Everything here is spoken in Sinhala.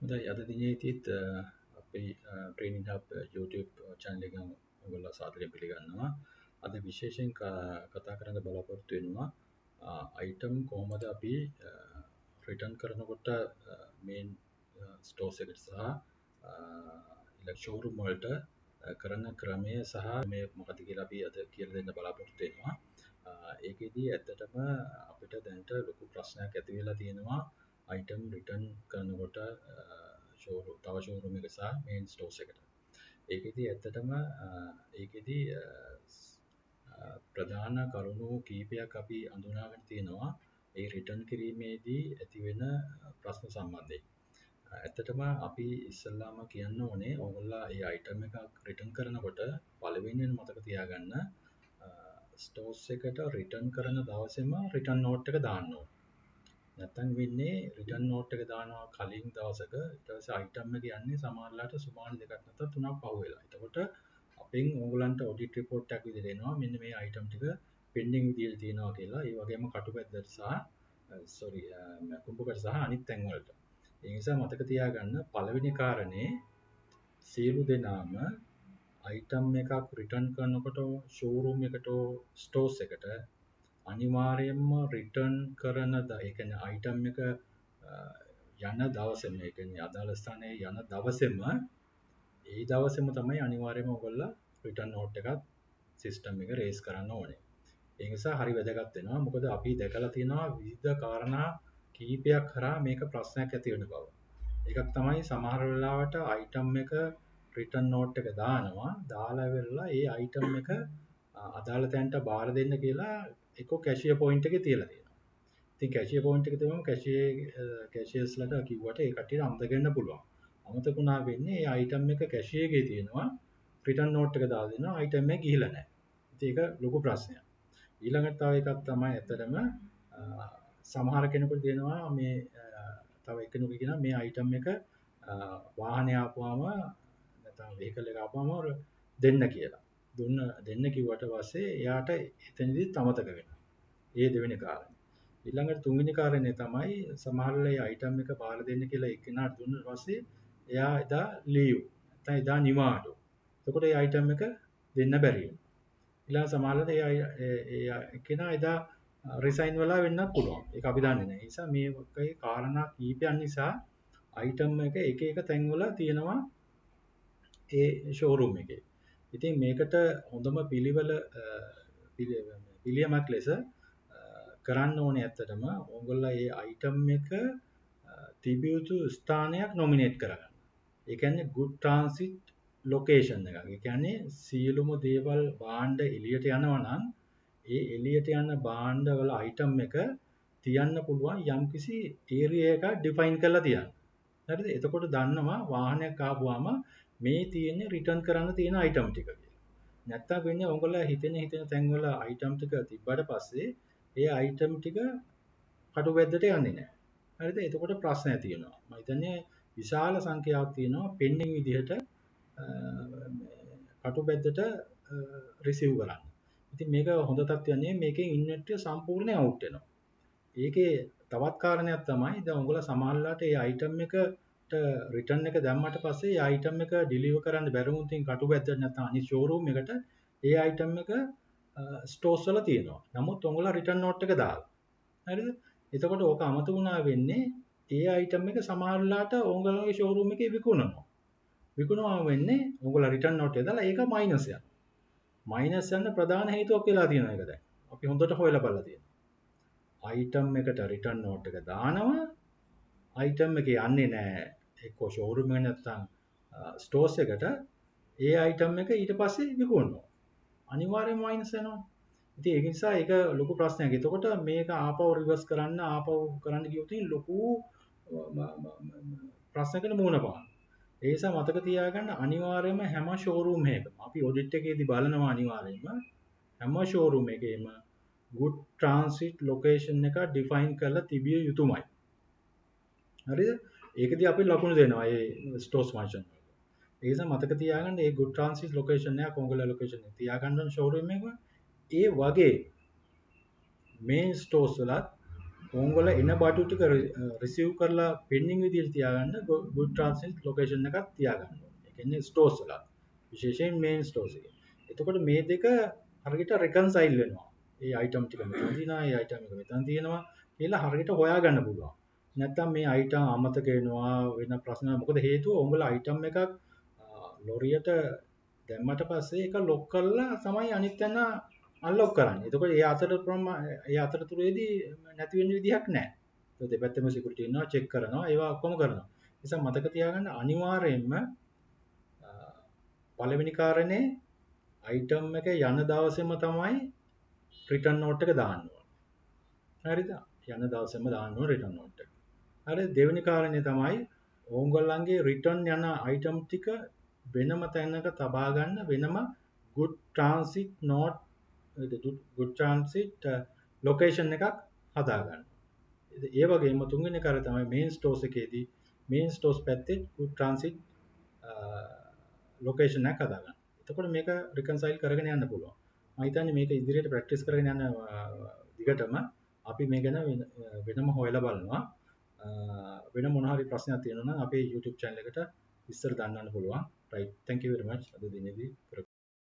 අද දිනේදීත් අපි ට්‍රේනින් හබ් YouTube channel එකෙන් ඔයගොල්ලෝ සාදරයෙන් පිළිගන්නවා. අද විශේෂයෙන් කතා කරන්න බලාපොරොත්තු වෙනවා item කොහොමද අපි return කරනකොට main stores එකට සහ showroom වලට කරන ක්‍රමය සහ මේ මොකද කියලා අපි අද කියලා දෙන්න බලාපොරොත්තු වෙනවා. ඒකෙදී ඇත්තටම අපිට දැනට ලොකු ප්‍රශ්නයක් ඇති වෙලා තියෙනවා item return කරනකොට තව showroom එක සහ main stores එකට. ඒකෙදී ඇත්තටම ඒකෙදී ප්‍රධාන කරුණු කීපයක් අපි අඳුනාගෙන තියෙනවා ඒ return කිරීමේදී ඇතිවෙන ප්‍රශ්න සම්බන්ධයෙන්. ඇත්තටම අපි ඉස්සල්ලාම කියන්න ඕනේ ඔයගොල්ලෝ මේ item එකක් return කරනකොට පළවෙනියෙන් මතක තියාගන්න stores එකට return කරන දවසේම return note එක දාන්න ඕනේ. නැත්තම් වෙන්නේ return note එක දානවා කලින් දවසක ඊට පස්සේ item එක යන්නේ සමහරලාට සුමාන දෙකක් නැත්නම් තුනක් පහු වෙලා. එතකොට අපෙන් ඕගලන්ට audit report එකක් විදිහට එනවා මෙන්න මේ item ටික pending විදිහට තියෙනවා කියලා. ඒ වගේම කටුපැද්දට සහ කුඹකට සහ අනිත් තැන් වලට. ඒ නිසා මතක තියාගන්න පළවෙනි කාරණේ සියලු දෙනාම item එකක් return කරනකොට showroom එකට stores එකට අනිවාර්යයෙන්ම return කරන ඒ කියන්නේ item එක යන දවසේම ඒ කියන්නේ අදාළ ස්ථානයේ යන දවසේම ඒ දවසේම තමයි අනිවාර්යයෙන්ම ඔයගොල්ලෝ return note එකක් system එක raise කරන්න ඕනේ. ඒ නිසා හරි වැදගත් වෙනවා. මොකද අපි දැකලා තියෙනවා විවිධ කාරණා කීපයක් කරා මේක ප්‍රශ්නයක් ඇති වෙන බව. එකක් තමයි සමහර වෙලාවට item එක return note එක දානවා. දාලා වෙරලා ඒ item එක අදාළ තැනට බාර දෙන්න කියලා එක කැෂියර් පොයින්ට් එකේ තියලා තියෙනවා. ඉතින් කැෂියර් පොයින්ට් එක තියුවම කැෂියර්ස්ලට කිව්වට ඒ කට්ටියට අමතක වෙන්න පුළුවන්. අමතක වුණා වෙන්නේ ඒ item එක කැෂියර් එකේ තියෙනවා return note එක දාලා දෙනවා item එක ගිහිලා නැහැ. ඉතින් ඒක ලොකු ප්‍රශ්නයක්. ඊළඟට තව එකක් තමයි ඇත්තටම සමහර කෙනෙකුට දෙනවා මේ තව එකෙනෙකු කියනවා මේ item එක වාහනේ ආපුවාම නැත්නම් vehicle එක ආපුවාම දෙන්න කියලා. දෙන්න කිව්වට පස්සේ එයාට එතනදිත් අමතක වෙනවා. ඒ දෙවෙනි කාරණේ. ඊළඟට තුන්වෙනි කාරණේ තමයි සමහරවල් ඒ item එක බාර දෙන්න කියලා එක්කෙනාට දුන්නාට පස්සේ එයා එදා leave නැත්නම් එදා නිවාඩු. එතකොට ඒ item එක දෙන්න බැරි වෙනවා. ඊළඟ සමහරවල් ඒ එක්කෙනා එදා resign වෙලා වෙන්නත් පුළුවන්. ඒක අපි දන්නේ නැහැ. ඒ නිසා මේ වගේ කාරණා කීපයන් නිසා item එක එක එක තැන්වල තියෙනවා ඒ showroom එකේ. ඉතින් මේකට හොඳම පිළියමක් ලෙස කරන්න ඕනේ ඇත්තටම ඕගොල්ලෝ මේ item එක තිබිය යුතු ස්ථානයක් නොමිනේට් කරගන්න. ඒ කියන්නේ good transit location එකක්. ඒ කියන්නේ සියලුම දේවල් භාණ්ඩ එළියට යනවා නම් ඒ එළියට යන භාණ්ඩ වල item එක තියන්න පුළුවන් යම්කිසි ඒරියා එකක් ඩිෆයින් කරලා තියන්න. හරිද? එතකොට දන්නවා වාහනයක් ආවම මේ තියෙන්නේ රිටර්න් කරන්න තියෙන item ටික කියලා. නැත්තම් වෙන්නේ ඔයගොල්ලෝ හිතෙන තැන් වල item ටික තිබ්බට පස්සේ ඒ item ටික කටුවැද්දට යන්නේ නැහැ. හරිද? එතකොට ප්‍රශ්නයක් තියෙනවා. මම හිතන්නේ විශාල සංඛ්‍යාවක් තියෙනවා pending විදිහට කටුවැද්දට රිසීව් කරන්න. ඉතින් මේක හොඳ තත්ත්වයක් නෙමෙයි. මේකෙන් ඉන්වෙන්ටරි සම්පූර්ණයෙන් අවුට් වෙනවා. ඒකේ තවත් කාරණයක් තමයි දැන් ඔයගොල්ලෝ සමහරලාට ඒ item එකට return එක දැම්මට පස්සේ ඒ item එක deliver කරන්න බැරි වුණොත් කටුවැද්දට නැත්නම් අනිත් showroom එකට ඒ item එක stores වල තියෙනවා. නමුත් ඔයගොල්ලෝ return note එක දාලා. හරිද? එතකොට ඕක අමතක වුණා වෙන්නේ ඒ item එක සමහරලාට ඔයගොල්ලෝගේ showroom එකේ විකුණනවා. විකුණුවාම වෙන්නේ ඔයගොල්ලෝ return note එක දාලා ඒක minus යනවා. minus යන ප්‍රධාන හේතුවක් වෙලා තියෙනවා ඒක දැන්. අපි හොඳට හොයලා බලලා තියෙනවා. item එකට return note එක දානවා item එක යන්නේ නැහැ එක්ක showroom එක නැත්නම් stores එකට ඒ item එක ඊට පස්සේ විකුණනවා අනිවාර්යයෙන්ම minus වෙනවා ඉතින් ඒක නිසා ඒක ලොකු ප්‍රශ්නයක්. එතකොට මේක ආපහු reverse කරන්න ආපහු කරන්න ගියොත් ලොකු ප්‍රශ්නයකට මුහුණ පානවා. ඒ නිසා මතක තියාගන්න අනිවාර්යයෙන්ම හැම showroom එකකම අපි audit එකේදී බලනවා අනිවාර්යයෙන්ම හැම showroom එකේම good transit location එක define කරලා තිබිය යුතුමයි. හරිද? ඒකදී අපි ලකුණු දෙනවා ඒ stores function වලට. ඒ නිසා මතක තියාගන්න මේ good transit location එක කොංගල location එක තියාගන්න ඕන showroom එක. ඒ වගේ main stores වලත් ඕගොල්ලෝ එන බටු ටික රිසීව් කරලා පෙන්ඩින් විදිහට තියාගන්න good transit location එකක් තියාගන්න ඕනේ. ඒ කියන්නේ ස්ටෝර්ස් වල විශේෂයෙන් මේන් ස්ටෝර්ස් එකේ. එතකොට මේ දෙක හරියට reconcile වෙනවා. ඒ item ටික මෙතන තියෙනවා, ඒ item එක මෙතන තියෙනවා කියලා හරියට හොයාගන්න පුළුවන්. නැත්තම් මේ item අමතක වෙනවා වෙන ප්‍රශ්න. මොකද හේතුව ඕගොල්ලෝ item එකක් ලොරියට දැම්මට පස්සේ ඒක ලොක් කරලා තමයි අනිත් තැන අන්ලොක් කරන්නේ. එතකොට ඒ අතරතුරේදී නැති වෙන්න විදිහක් නැහැ. ඒක දෙපැත්තම සිකියුරිටි ඉන්නවා, චෙක් කරනවා, ඒවා ඔක්කොම කරනවා. ඒ නිසා මතක තියාගන්න අනිවාර්යයෙන්ම පළවෙනි කාරණේ item එක යන දවසේම තමයි රිටර්න් නෝට් එක දාන්න ඕනේ. හරිද? යන දවසේම දාන්න ඕනේ රිටර්න් නෝට් එක. හරි දෙවෙනි කාරණේ තමයි ඕගොල්ලන්ගේ රිටර්න් යන item ටික වෙනම තැනක තබා ගන්න වෙනම good transit note good transit location එකක් හදා ගන්න. ඒ වගේම තුන්වෙනි කාර්යය තමයි main stores එකේදී main stores පැත්තේ good transit location එකක් හදා ගන්න. එතකොට මේක reconcile කරගෙන යන්න පුළුවන්. මම හිතන්නේ මේක ඉදිරියට practice කරගෙන යන දිගටම අපි මේ ගැන වෙනම හොයලා බලනවා. වෙන මොන හරි ප්‍රශ්නයක් තියෙනවා නම් අපේ YouTube channel එකට විස්තර දන්නන්න පුළුවන්. right thank you very much අද දිනේදී